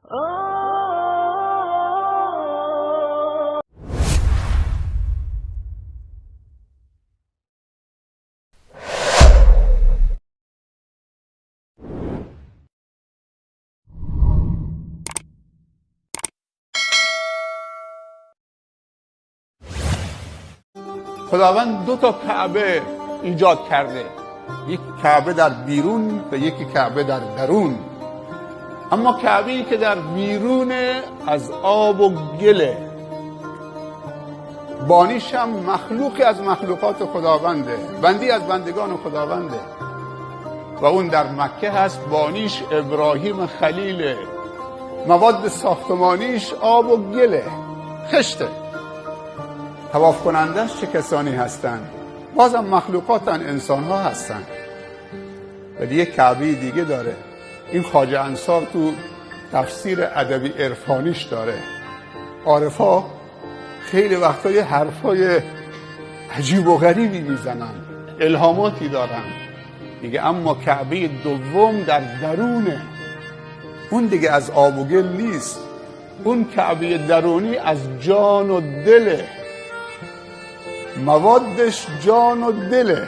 خداوند دو تا کعبه ایجاد کرده، یک کعبه در بیرون و یکی کعبه در درون. اما کعبه‌ای که در بیرون از آب و گله، بانیش هم مخلوقی از مخلوقات خداونده، بندی از بندگان خداونده و اون در مکه هست. بانیش ابراهیم خلیله، مواد ساختمانیش آب و گله، خشته. طواف کنندش چه کسانی هستند؟ بازم مخلوقاتن، انسان ها هستن. ولی یک کعبه دیگه داره. این خواجه انصار تو تفسیر ادبی عرفانیش داره. عارفا خیلی وقتا یه حرفای عجیب و غریبی میزنن، الهاماتی دارن. دیگه اما کعبه دوم در درونه، اون دیگه از آب و گل نیست. اون کعبه درونی از جان و دله، موادش جان و دله،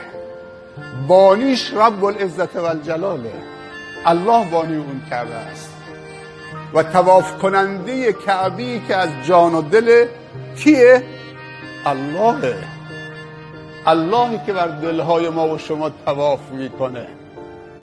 بانیش رب العزت والجلاله، الله بانی اون کعبه است. و طواف کننده کعبه‌ای که از جان و دل کیه؟ اللهه. اللهی که بر دلهای ما و شما طواف میکنه.